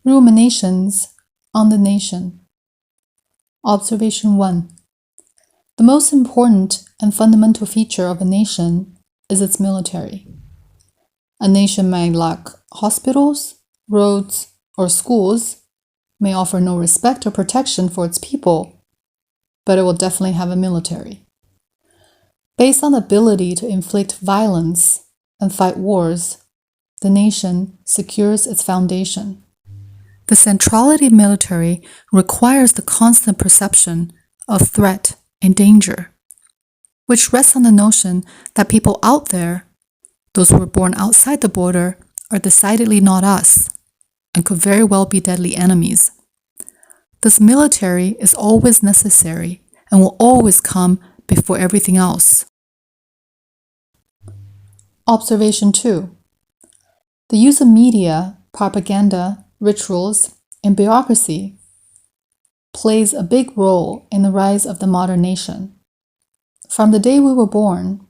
Ruminations on the nation. Observation 1. The most important and fundamental feature of a nation is its military. A nation may lack hospitals, roads, or schools, may offer no respect or protection for its people, but it will definitely have a military. Based on the ability to inflict violence and fight wars, the nation secures its foundation. The centrality of military requires the constant perception of threat and danger, which rests on the notion that people out there, those who were born outside the border, are decidedly not us and could very well be deadly enemies. This military is always necessary and will always come before everything else. Observation 2. The use of media, propaganda, rituals, and bureaucracy plays a big role in the rise of the modern nation. From the day we were born,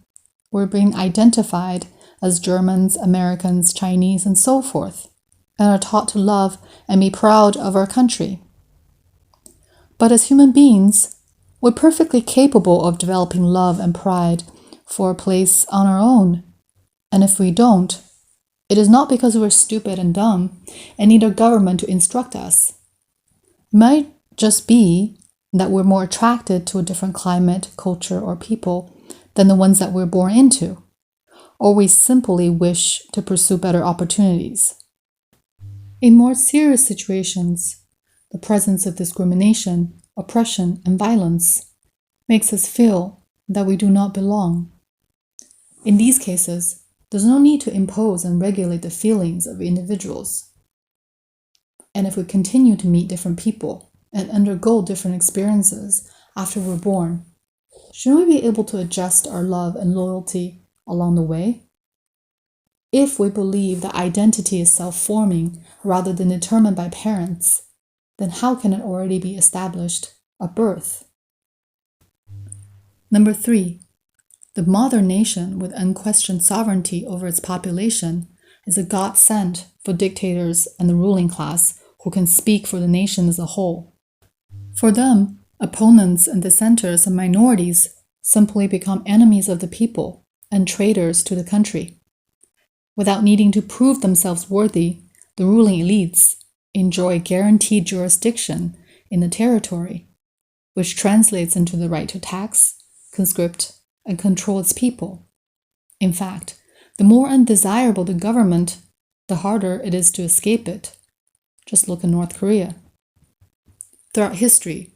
we're being identified as Germans, Americans, Chinese, and so forth, and are taught to love and be proud of our country. But as human beings, we're perfectly capable of developing love and pride for a place on our own. And if we don't, it is not because we're stupid and dumb and need our government to instruct us. It might just be that we're more attracted to a different climate, culture, or people than the ones that we're born into, or we simply wish to pursue better opportunities. In more serious situations, the presence of discrimination, oppression, and violence makes us feel that we do not belong. In these cases, there's no need to impose and regulate the feelings of individuals. And if we continue to meet different people and undergo different experiences after we're born, shouldn't we be able to adjust our love and loyalty along the way? If we believe that identity is self-forming rather than determined by parents, then how can it already be established at birth? Number 3. The modern nation with unquestioned sovereignty over its population is a godsend for dictators and the ruling class who can speak for the nation as a whole. For them, opponents and dissenters and minorities simply become enemies of the people and traitors to the country. Without needing to prove themselves worthy, the ruling elites enjoy guaranteed jurisdiction in the territory, which translates into the right to tax, conscript, and control its people. In fact, the more undesirable the government, the harder it is to escape it. Just look at North Korea. Throughout history,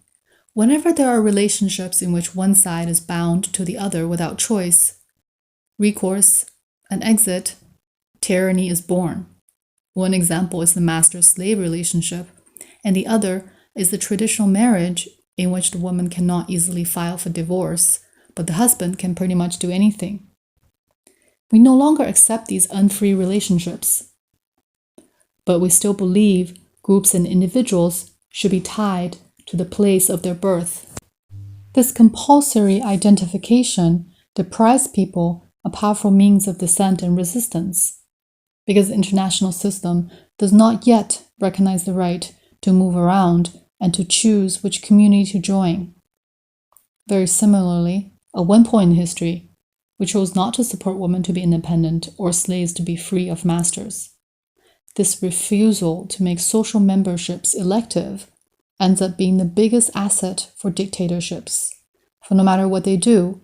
whenever there are relationships in which one side is bound to the other without choice, recourse, and exit, tyranny is born. One example is the master-slave relationship, and the other is the traditional marriage in which the woman cannot easily file for divorce, but the husband can pretty much do anything. We no longer accept these unfree relationships, but we still believe groups and individuals should be tied to the place of their birth. This compulsory identification deprives people a powerful means of dissent and resistance, because the international system does not yet recognize the right to move around and to choose which community to join. Very similarly, at one point in history, we chose not to support women to be independent or slaves to be free of masters. This refusal to make social memberships elective ends up being the biggest asset for dictatorships, for no matter what they do,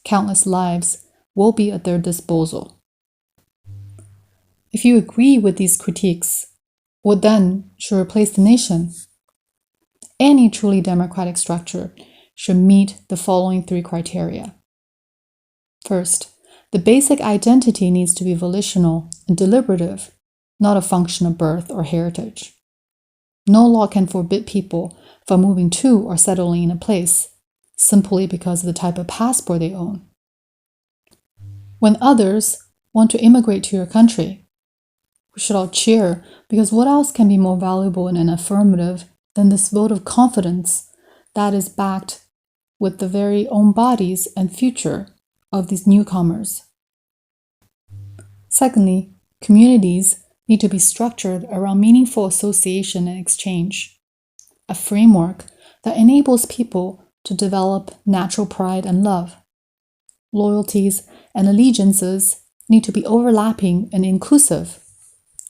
countless lives will be at their disposal. If you agree with these critiques, what then should replace the nation? Any truly democratic structure should meet the following 3 criteria. First, the basic identity needs to be volitional and deliberative, not a function of birth or heritage. No law can forbid people from moving to or settling in a place simply because of the type of passport they own. When others want to immigrate to your country, we should all cheer, because what else can be more valuable in an affirmative than this vote of confidence that is backed with the very own bodies and future of these newcomers? Secondly, communities need to be structured around meaningful association and exchange, a framework that enables people to develop natural pride and love. Loyalties and allegiances need to be overlapping and inclusive.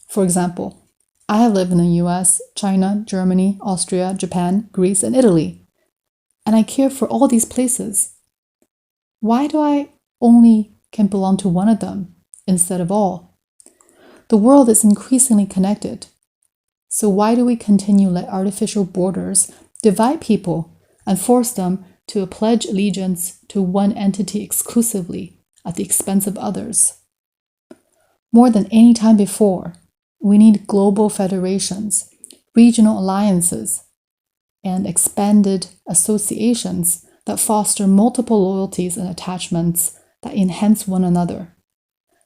For example, I have lived in the US, China, Germany, Austria, Japan, Greece, and Italy, and I care for all these places. Why do I only can belong to one of them instead of all? The world is increasingly connected. So why do we continue to let artificial borders divide people and force them to pledge allegiance to one entity exclusively at the expense of others? More than any time before, we need global federations, regional alliances, and expanded associations that foster multiple loyalties and attachments that enhance one another.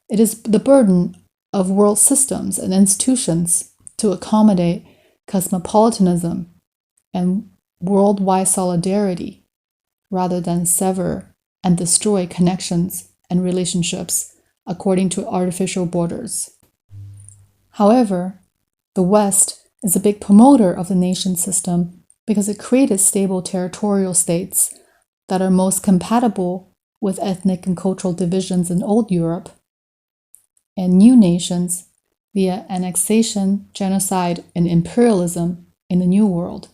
It is the burden of world systems and institutions to accommodate cosmopolitanism and worldwide solidarity rather than sever and destroy connections and relationships according to artificial borders. However, the West is a big promoter of the nation system because it created stable territorial states that are most compatible with ethnic and cultural divisions in old Europe, and new nations via annexation, genocide, and imperialism in the New World.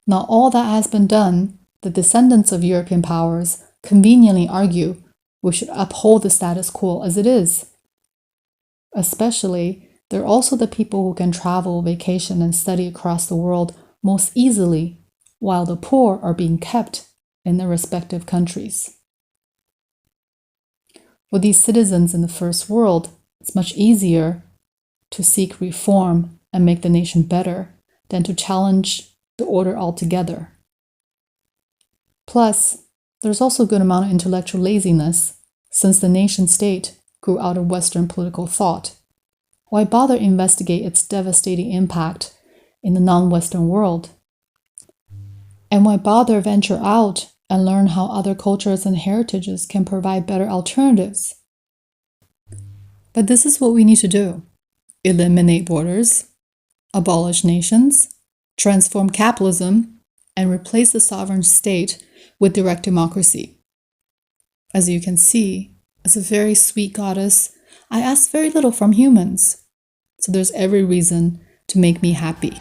Not all that has been done, the descendants of European powers conveniently argue we should uphold the status quo as it is. Especially, they're also the people who can travel, vacation, and study across the world most easily, while the poor are being kept in their respective countries. For these citizens in the first world, it's much easier to seek reform and make the nation better than to challenge the order altogether. Plus, there's also a good amount of intellectual laziness since the nation-state grew out of Western political thought. Why bother investigate its devastating impact in the non-Western world? And why bother venture out and learn how other cultures and heritages can provide better alternatives? But this is what we need to do: eliminate borders, abolish nations, transform capitalism, and replace the sovereign state with direct democracy. As you can see, as a very sweet goddess, I ask very little from humans, so there's every reason to make me happy.